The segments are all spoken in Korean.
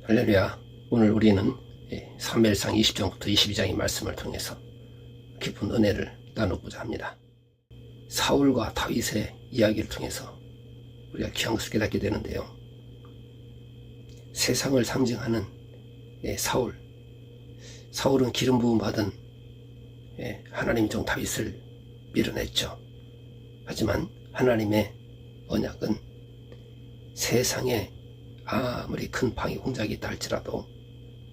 할렐루야. 오늘 우리는 사무엘상 20장부터 22장의 말씀을 통해서 깊은 은혜를 나누고자 합니다. 사울과 다윗의 이야기를 통해서 우리가 귀한 것을 깨닫게 되는데요. 세상을 상징하는 사울은 기름 부음 받은 하나님의 종 다윗을 밀어냈죠. 하지만 하나님의 언약은 세상에 아무리 큰 방해 공작이 있다 할지라도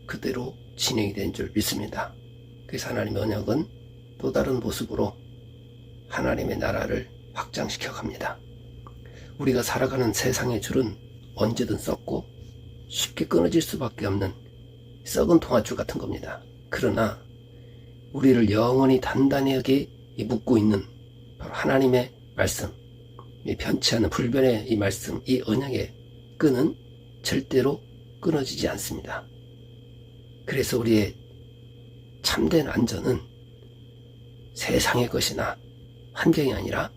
그대로 진행이 된 줄 믿습니다. 그래서 하나님의 언약은 또 다른 모습으로 하나님의 나라를 확장시켜 갑니다. 우리가 살아가는 세상의 줄은 언제든 썩고 쉽게 끊어질 수밖에 없는 썩은 동아줄 같은 겁니다. 그러나 우리를 영원히 단단하게 묶고 있는 바로 하나님의 말씀, 이 변치 않는 불변의 이 말씀, 이 언약의 끈은 절대로 끊어지지 않습니다. 그래서 우리의 참된 안전은 세상의 것이나 환경이 아니라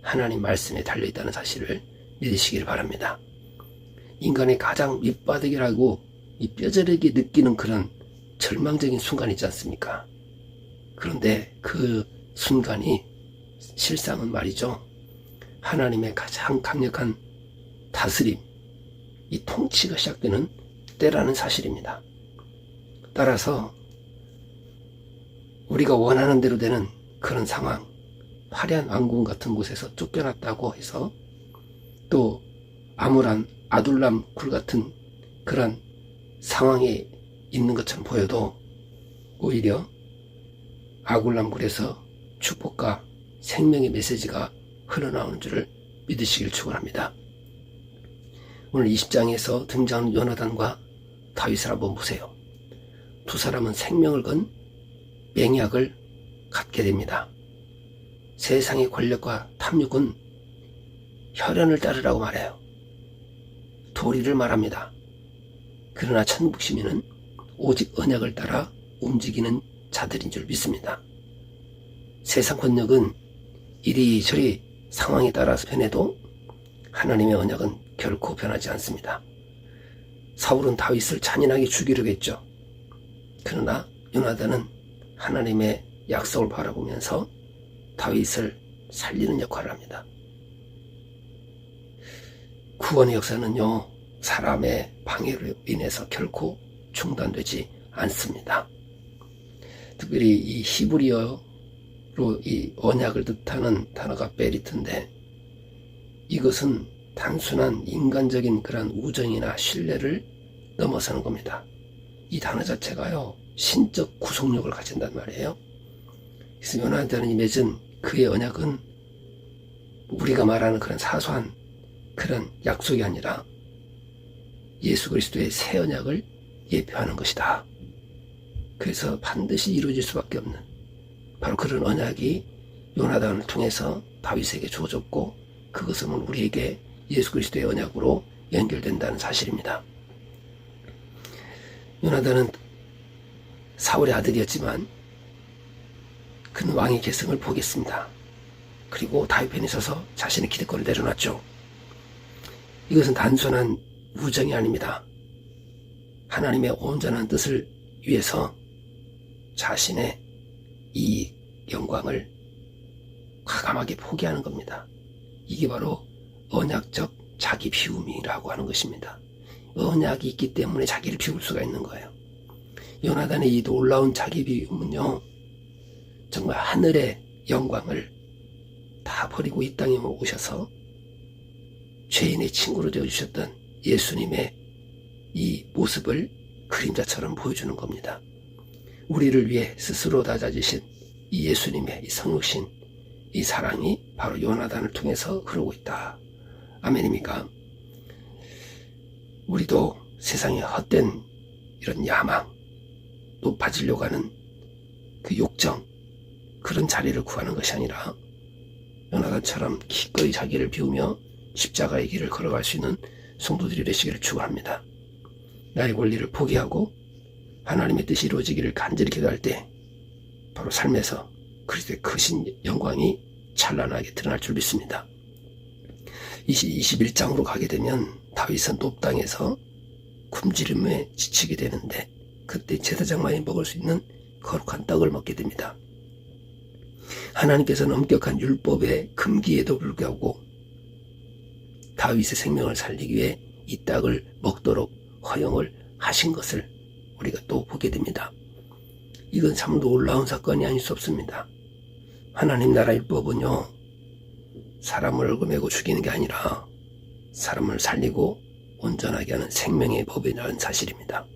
하나님 말씀에 달려있다는 사실을 믿으시길 바랍니다. 인간의 가장 밑바닥이라고 이 뼈저리게 느끼는 그런 절망적인 순간이 있지 않습니까? 그런데 그 순간이 실상은 말이죠, 하나님의 가장 강력한 다스림, 이 통치가 시작되는 때라는 사실입니다. 따라서 우리가 원하는 대로 되는 그런 상황, 화려한 왕궁 같은 곳에서 쫓겨났다고 해서 또 아무란 아둘람 굴 같은 그런 상황에 있는 것처럼 보여도 오히려 아둘람 굴에서 축복과 생명의 메시지가 흘러나오는 줄을 믿으시길 축원합니다. 오늘 20장에서 등장하는 요나단과 다윗을 한번 보세요. 두 사람은 생명을 건 맹약을 갖게 됩니다. 세상의 권력과 탐욕은 혈연을 따르라고 말해요. 도리를 말합니다. 그러나 천국 시민은 오직 언약을 따라 움직이는 자들인 줄 믿습니다. 세상 권력은 이리저리 상황에 따라서 변해도 하나님의 언약은 결코 변하지 않습니다. 사울은 다윗을 잔인하게 죽이려고 했죠. 그러나 요나단은 하나님의 약속을 바라보면서 다윗을 살리는 역할을 합니다. 구원의 역사는요, 사람의 방해로 인해서 결코 중단되지 않습니다. 특별히 이 히브리어로 이 언약을 뜻하는 단어가 베리트인데, 이것은 단순한 인간적인 그런 우정이나 신뢰를 넘어서는 겁니다. 이 단어 자체가요, 신적 구속력을 가진단 말이에요. 그래서 요나단이 맺은 그의 언약은 우리가 말하는 그런 사소한 그런 약속이 아니라 예수 그리스도의 새 언약을 예표하는 것이다. 그래서 반드시 이루어질 수밖에 없는 바로 그런 언약이 요나단을 통해서 다윗에게 주어졌고, 그것은 우리에게 예수 그리스도의 언약으로 연결된다는 사실입니다. 요나단은 사울의 아들이었지만 그는 왕의 계승을 포기했습니다. 그리고 다윗 편에 서서 자신의 기득권을 내려놨죠. 이것은 단순한 우정이 아닙니다. 하나님의 온전한 뜻을 위해서 자신의 이 영광을 과감하게 포기하는 겁니다. 이게 바로 언약적 자기 비움이라고 하는 것입니다. 언약이 있기 때문에 자기를 비울 수가 있는 거예요. 요나단의 이 놀라운 자기 비움은요, 정말 하늘의 영광을 다 버리고 이 땅에 오셔서 죄인의 친구로 되어주셨던 예수님의 이 모습을 그림자처럼 보여주는 겁니다. 우리를 위해 스스로 다져지신 이 예수님의 이 성육신, 이 사랑이 바로 요나단을 통해서 흐르고 있다. 아멘입니까? 우리도 세상에 헛된 이런 야망, 높아지려고 하는 그 욕정, 그런 자리를 구하는 것이 아니라 요나단처럼 기꺼이 자기를 비우며 십자가의 길을 걸어갈 수 있는 성도들이 되시기를 축원합니다. 나의 권리를 포기하고 하나님의 뜻이 이루어지기를 간절히 기도할 때 바로 삶에서 그리스도의 크신 영광이 찬란하게 드러날 줄 믿습니다. 21장으로 가게 되면 다윗은 높 땅에서 굶주림에 지치게 되는데 그때 제사장만이 먹을 수 있는 거룩한 떡을 먹게 됩니다. 하나님께서는 엄격한 율법의 금기에도 불구하고 다윗의 생명을 살리기 위해 이 떡을 먹도록 허용을 하신 것을 우리가 또 보게 됩니다. 이건 참 놀라운 사건이 아닐 수 없습니다. 하나님 나라 율법은요, 사람을 얽어매고 죽이는 게 아니라 사람을 살리고 온전하게 하는 생명의 법이라는 사실입니다.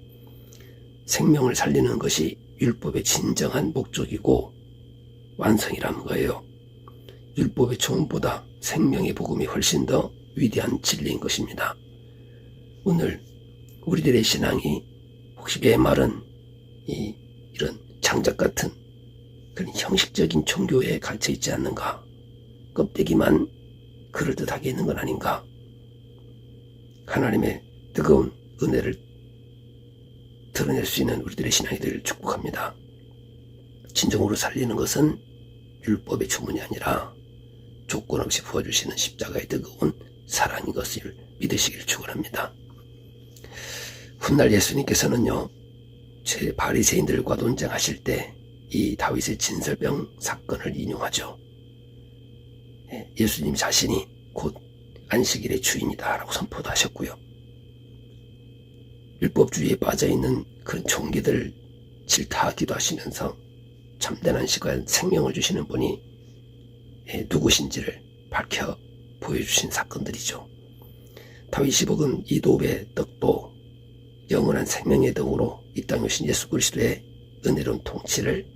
생명을 살리는 것이 율법의 진정한 목적이고 완성이라는 거예요. 율법의 초음보다 생명의 복음이 훨씬 더 위대한 진리인 것입니다. 오늘 우리들의 신앙이 혹시 메마른 이런 장작 같은 그런 형식적인 종교에 갇혀 있지 않는가? 껍데기만 그럴듯하게 있는 건 아닌가? 하나님의 뜨거운 은혜를 드러낼 수 있는 우리들의 신앙이 되기를 축복합니다. 진정으로 살리는 것은 율법의 주문이 아니라 조건 없이 부어주시는 십자가의 뜨거운 사랑인 것을 믿으시기를 축원합니다. 훗날 예수님께서는요, 제 바리새인들과 논쟁하실 때 이 다윗의 진설병 사건을 인용하죠. 예수님 자신이 곧 안식일의 주인이다 라고 선포도 하셨고요. 율법주의에 빠져있는 그런 종기들을 질타하기도 하시면서 참된 안식과 생명을 주시는 분이 누구신지를 밝혀 보여주신 사건들이죠. 다윗이 먹은 이 도배의 떡도 영원한 생명의 떡으로 이 땅에 오신 예수 그리스도의 은혜로운 통치를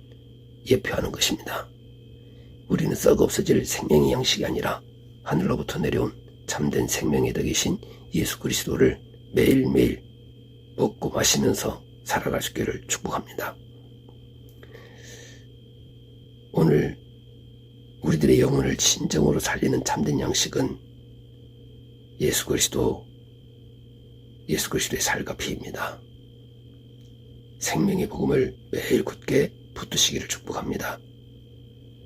예표하는 것입니다. 우리는 썩어 없어질 생명의 양식이 아니라 하늘로부터 내려온 참된 생명의 덕이신 예수 그리스도를 매일매일 먹고 마시면서 살아갈 수 있기를 축복합니다. 오늘 우리들의 영혼을 진정으로 살리는 참된 양식은 예수 그리스도의 살과 피입니다. 생명의 복음을 매일 굳게 붙드시기를 축복합니다.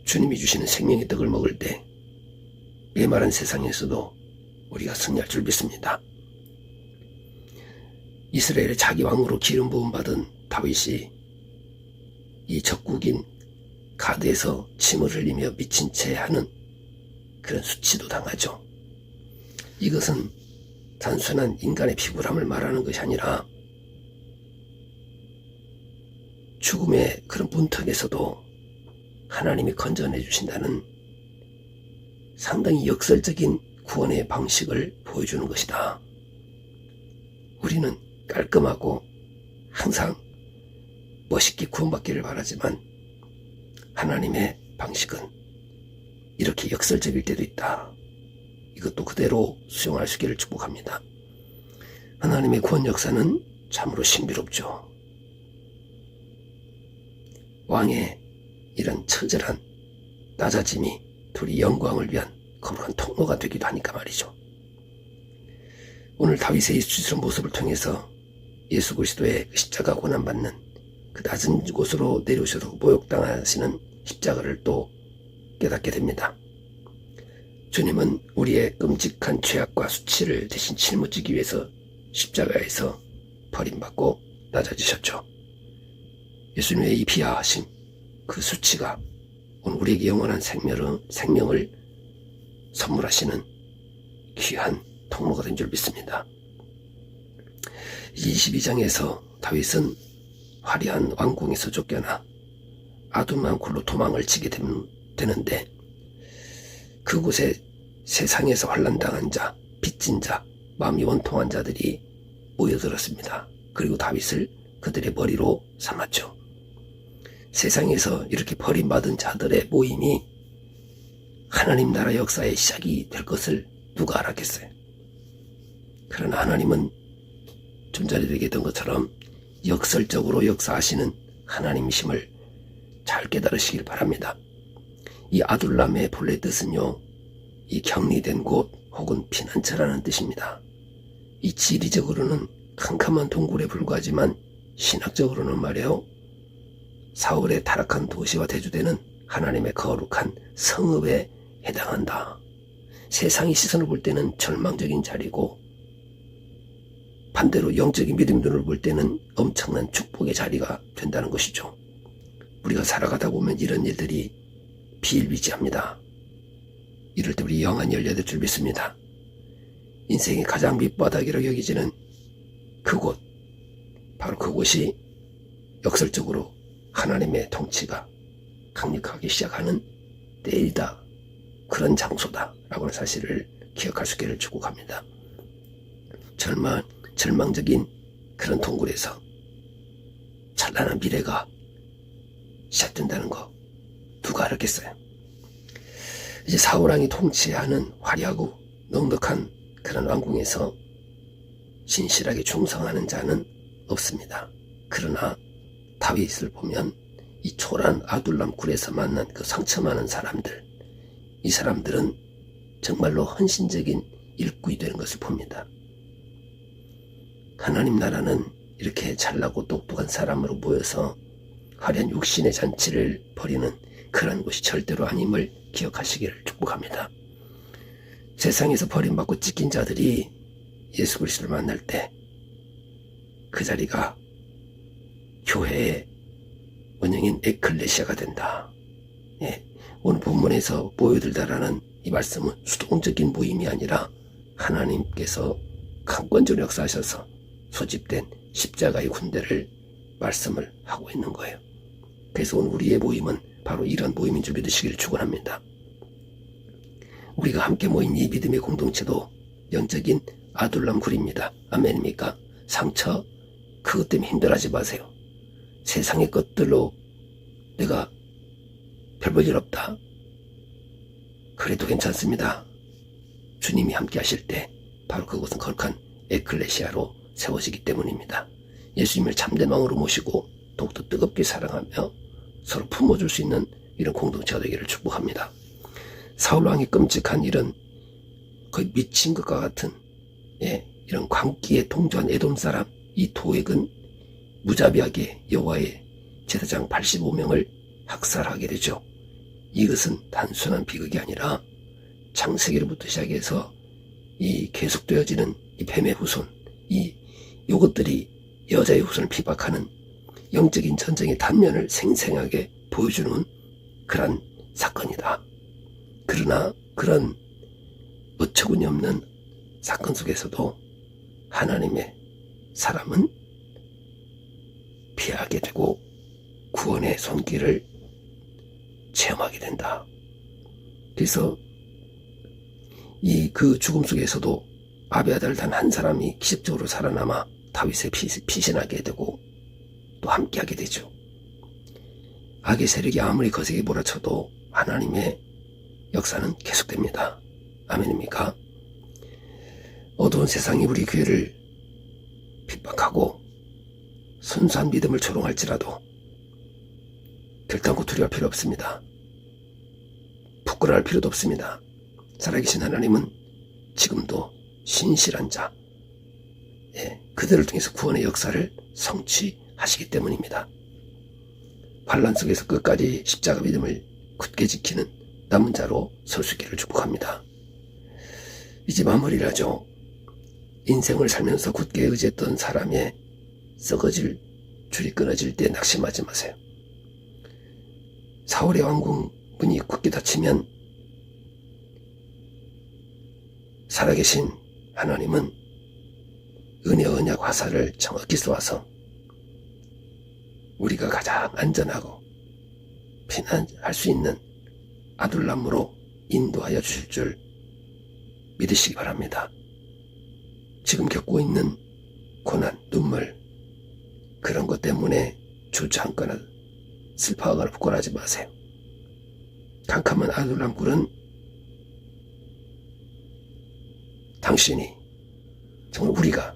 주님이 주시는 생명의 떡을 먹을 때 메마른 세상에서도 우리가 승리할 줄 믿습니다. 이스라엘의 자기 왕으로 기름 부음 받은 다윗이 이 적국인 가드에서 침을 흘리며 미친 채 하는 그런 수치도 당하죠. 이것은 단순한 인간의 피굴함을 말하는 것이 아니라 죽음의 그런 문턱에서도 하나님이 건져내 주신다는 상당히 역설적인 구원의 방식을 보여주는 것이다. 우리는 깔끔하고 항상 멋있게 구원받기를 바라지만 하나님의 방식은 이렇게 역설적일 때도 있다. 이것도 그대로 수용할 수 있기를 축복합니다. 하나님의 구원 역사는 참으로 신비롭죠. 왕의 이런 처절한 낮아짐이 둘이 영광을 위한 거룩한 통로가 되기도 하니까 말이죠. 오늘 다윗의 수치스러운 모습을 통해서 예수 그리스도의 십자가 고난받는 그 낮은 곳으로 내려오셔서 모욕당하시는 십자가를 또 깨닫게 됩니다. 주님은 우리의 끔찍한 죄악과 수치를 대신 짊어지기 위해서 십자가에서 버림받고 낮아지셨죠. 예수님의 이 비하하심, 그 수치가 오늘 우리에게 영원한 생명을 선물하시는 귀한 통로가 된 줄 믿습니다. 22장에서 다윗은 화려한 왕궁에서 쫓겨나 아두람 굴로 도망을 치게 되는데 그곳에 세상에서 환난당한 자, 빚진 자, 마음이 원통한 자들이 모여들었습니다. 그리고 다윗을 그들의 머리로 삼았죠. 세상에서 이렇게 버림받은 자들의 모임이 하나님 나라 역사의 시작이 될 것을 누가 알았겠어요? 그러나 하나님은 좀 전에 얘기했던 것처럼 역설적으로 역사하시는 하나님이심을 잘 깨달으시길 바랍니다. 이 아둘람의 본래 뜻은요, 이 격리된 곳 혹은 피난처라는 뜻입니다. 이 지리적으로는 캄캄한 동굴에 불과하지만 신학적으로는 말이에요, 사울의 타락한 도시와 대조되는 하나님의 거룩한 성읍에 해당한다. 세상이 시선을 볼 때는 절망적인 자리고 반대로 영적인 믿음의 눈을 볼 때는 엄청난 축복의 자리가 된다는 것이죠. 우리가 살아가다 보면 이런 일들이 비일비재합니다. 이럴 때 우리 영안이 열려야 될 줄 믿습니다. 인생의 가장 밑바닥이라고 여기지는 그곳, 바로 그곳이 역설적으로 하나님의 통치가 강력하게 시작하는 때이다. 그런 장소다라고 하는 사실을 기억할 수 있기를 축복합니다. 절망적인 그런 동굴에서 찬란한 미래가 시작된다는 거 누가 알았겠어요? 이제 사울왕이 통치하는 화려하고 넉넉한 그런 왕궁에서 신실하게 충성하는 자는 없습니다. 그러나 다윗을 보면 이 초란 아둘람 굴에서 만난 그 상처 많은 사람들, 이 사람들은 정말로 헌신적인 일꾼이 되는 것을 봅니다. 하나님 나라는 이렇게 잘나고 똑똑한 사람으로 모여서 화려한 육신의 잔치를 벌이는 그런 곳이 절대로 아님을 기억하시기를 축복합니다. 세상에서 버림받고 찢긴 자들이 예수 그리스도를 만날 때 그 자리가 교회의 원형인 에클레시아가 된다. 예, 오늘 본문에서 모여들다라는 이 말씀은 수동적인 모임이 아니라 하나님께서 강권적으로 역사하셔서 소집된 십자가의 군대를 말씀을 하고 있는 거예요. 그래서 오늘 우리의 모임은 바로 이런 모임인 줄 믿으시기를 축원합니다. 우리가 함께 모인 이 믿음의 공동체도 영적인 아둘람 굴입니다. 아멘입니까? 상처, 그것 때문에 힘들어하지 마세요. 세상의 것들로 내가 별 볼 일 없다. 그래도 괜찮습니다. 주님이 함께 하실 때 바로 그곳은 거룩한 에클레시아로 세워지기 때문입니다. 예수님을 참된 왕으로 모시고 더욱더 뜨겁게 사랑하며 서로 품어줄 수 있는 이런 공동체가 되기를 축복합니다. 사울왕이 끔찍한 이런 거의 미친 것과 같은 이런 광기에 동조한 에돔 사람 이 도액은 무자비하게 여호와의 제사장 85명을 학살하게 되죠. 이것은 단순한 비극이 아니라 창세기로부터 시작해서 이 계속되어지는 이 뱀의 후손, 요것들이 여자의 후손을 비박하는 영적인 전쟁의 단면을 생생하게 보여주는 그런 사건이다. 그러나 그런 어처구니 없는 사건 속에서도 하나님의 사람은 피하게 되고 구원의 손길을 체험하게 된다. 그래서 그 죽음 속에서도 아비아달 단 한 사람이 기적적으로 살아남아 다윗의 피신하게 되고 또 함께하게 되죠. 악의 세력이 아무리 거세게 몰아쳐도 하나님의 역사는 계속됩니다. 아멘입니까? 어두운 세상이 우리 교회를 핍박하고 순수한 믿음을 조롱할지라도 결단코 두려워할 필요 없습니다. 부끄러워할 필요도 없습니다. 살아계신 하나님은 지금도 신실한 자, 그들을 통해서 구원의 역사를 성취하시기 때문입니다. 환난 속에서 끝까지 십자가 믿음을 굳게 지키는 남은 자로 설 수 있기를 축복합니다. 이제 마무리를 하죠. 인생을 살면서 굳게 의지했던 사람의 썩어질 줄이 끊어질 때 낙심하지 마세요. 사울의 왕궁 문이 굳게 닫히면 살아계신 하나님은 은혜 언약 화살을 정확히 쏘아서 우리가 가장 안전하고 피난할 수 있는 아둘람으로 인도하여 주실 줄 믿으시기 바랍니다. 지금 겪고 있는 고난, 눈물 그런 것 때문에 주저앉거나 슬퍼하거나 부끄러워하지 마세요. 캄캄한 아둘람 굴은 당신이 정말 우리가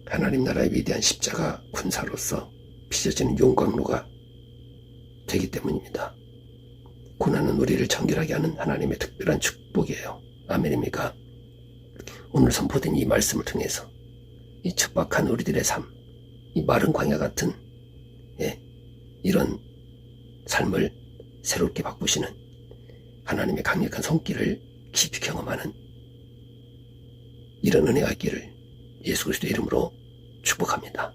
하나님 나라의 위대한 십자가 군사로서 빚어지는 용광로가 되기 때문입니다. 고난은 우리를 정결하게 하는 하나님의 특별한 축복이에요. 아멘입니까? 오늘 선포된 이 말씀을 통해서 이 척박한 우리들의 삶, 이 마른 광야 같은 이런 삶을 새롭게 바꾸시는 하나님의 강력한 손길을 깊이 경험하는 이런 은혜가 있기를 예수 그리스도의 이름으로 축복합니다.